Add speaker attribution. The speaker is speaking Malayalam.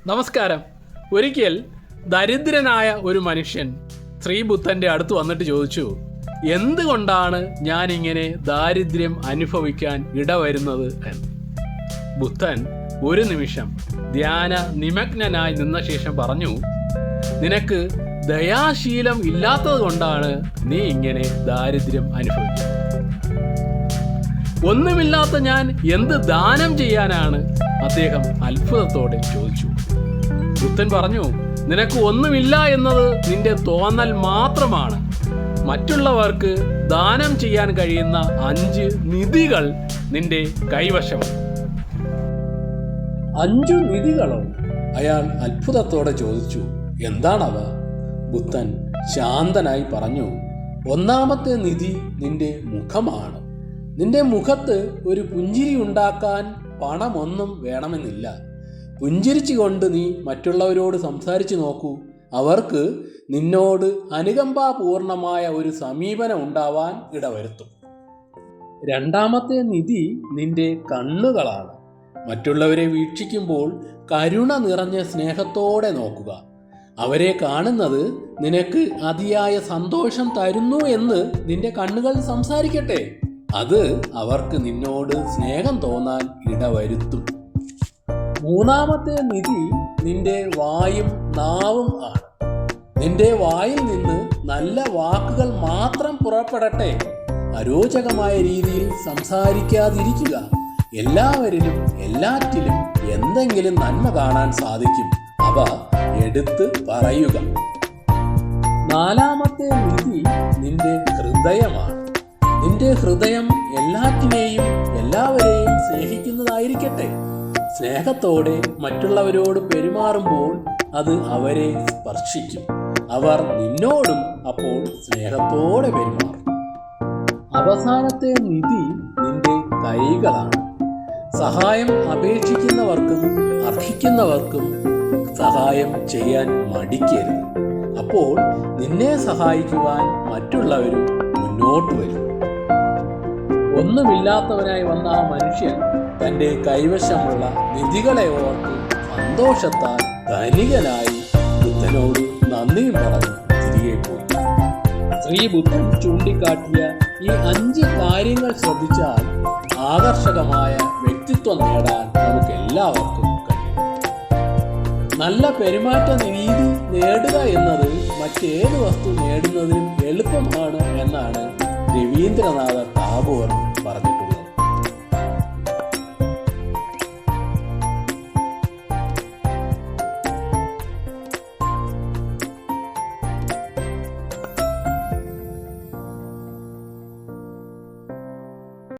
Speaker 1: നമസ്കാരം. ഒരിക്കൽ ദരിദ്രനായ ഒരു മനുഷ്യൻ ശ്രീബുദ്ധൻ്റെ അടുത്ത് വന്നിട്ട് ചോദിച്ചു, എന്തുകൊണ്ടാണ് ഞാനിങ്ങനെ ദാരിദ്ര്യം അനുഭവിക്കാൻ ഇടവരുന്നത് എന്ന്. ബുദ്ധൻ ഒരു നിമിഷം ധ്യാന നിമഗ്നനായി നിന്ന ശേഷം പറഞ്ഞു, നിനക്ക് ദയാശീലം ഇല്ലാത്തത് കൊണ്ടാണ് നീ ഇങ്ങനെ ദാരിദ്ര്യം അനുഭവിക്കുന്നത്. ഒന്നുമില്ലാത്ത ഞാൻ എന്ത് ദാനം ചെയ്യാനാണ്? അദ്ദേഹം അത്ഭുതത്തോടെ ചോദിച്ചു. ബുദ്ധൻ പറഞ്ഞു, നിനക്ക് ഒന്നുമില്ല എന്നത് നിന്റെ തോന്നൽ മാത്രമാണ്. മറ്റുള്ളവർക്ക് ദാനം ചെയ്യാൻ കഴിയുന്ന 5 നിധികൾ നിന്റെ കൈവശമാണ്. 5 നിധികളോ? അയാൾ അത്ഭുതത്തോടെ ചോദിച്ചു. എന്താണവ? ബുദ്ധൻ ശാന്തനായി പറഞ്ഞു, ഒന്നാമത്തെ നിധി നിന്റെ മുഖമാണ്. നിന്റെ മുഖത്ത് ഒരു പുഞ്ചിരി ഉണ്ടാക്കാൻ പണമൊന്നും വേണമെന്നില്ല. പുഞ്ചിരിച്ചുകൊണ്ട് നീ മറ്റുള്ളവരോട് സംസാരിച്ചു നോക്കൂ. അവർക്ക് നിന്നോട് അനുകമ്പാപൂർണമായ ഒരു സമീപനം ഉണ്ടാവാൻ ഇടവരുത്തും. രണ്ടാമത്തെ നിധി നിന്റെ കണ്ണുകളാണ്. മറ്റുള്ളവരെ വീക്ഷിക്കുമ്പോൾ കരുണ നിറഞ്ഞ സ്നേഹത്തോടെ നോക്കുക. അവരെ കാണുന്നത് നിനക്ക് അതിയായ സന്തോഷം തരുന്നു എന്ന് നിന്റെ കണ്ണുകൾ സംസാരിക്കട്ടെ. അത് അവർക്ക് നിന്നോട് സ്നേഹം തോന്നാൻ ഇടവരുത്തും. മൂന്നാമത്തെ നിധി നിന്റെ വായും നാവും ആണ്. നിന്റെ വായിൽ നിന്ന് നല്ല വാക്കുകൾ മാത്രം പുറപ്പെടട്ടെ. അരോചകമായ രീതിയിൽ സംസാരിക്കാതിരിക്കുക. എല്ലാവരിലും എല്ലാറ്റിലും എന്തെങ്കിലും നന്മ കാണാൻ സാധിക്കും. അവ എടുത്ത് പറയുക. നാലാമത്തെ നിധി നിന്റെ ഹൃദയമാണ്. നിന്റെ ഹൃദയം എല്ലാറ്റിനെയും എല്ലാവരെയും സ്നേഹിക്കുന്നതായിരിക്കട്ടെ. സ്നേഹത്തോടെ മറ്റുള്ളവരോട് പെരുമാറുമ്പോൾ അത് അവരെ സ്പർശിക്കും. അവർ നിന്നോടും അപ്പോൾ സ്നേഹത്തോടെ പെരുമാറും. അവസാനത്തെ നിധി നിന്റെ കൈകളാണ്. സഹായം അപേക്ഷിക്കുന്നവർക്കും അർഹിക്കുന്നവർക്കും സഹായം ചെയ്യാൻ മടിക്കരുത്. അപ്പോൾ നിന്നെ സഹായിക്കുവാൻ മറ്റുള്ളവരും മുന്നോട്ട് വരും. ഒന്നുമില്ലാത്തവനായി വന്ന ആ മനുഷ്യൻ തൻ്റെ കൈവശമുള്ള നിധികളെ ഓർത്ത് സന്തോഷത്താൽ ധനികനായി ബുദ്ധനോട് നന്ദിയും പറഞ്ഞ് തിരികെ പോയി. ശ്രീബുദ്ധൻ ചൂണ്ടിക്കാട്ടിയ ഈ 5 കാര്യങ്ങൾ ശ്രദ്ധിച്ചാൽ ആകർഷകമായ വ്യക്തിത്വം നേടാൻ നമുക്ക് എല്ലാവർക്കും കഴിയും. നല്ല പെരുമാറ്റ രീതി നേടുക എന്നത് മറ്റേത് വസ്തു നേടുന്നതിനും എളുപ്പമാണ് എന്നാണ് രവീന്ദ്രനാഥ ടാഗോർ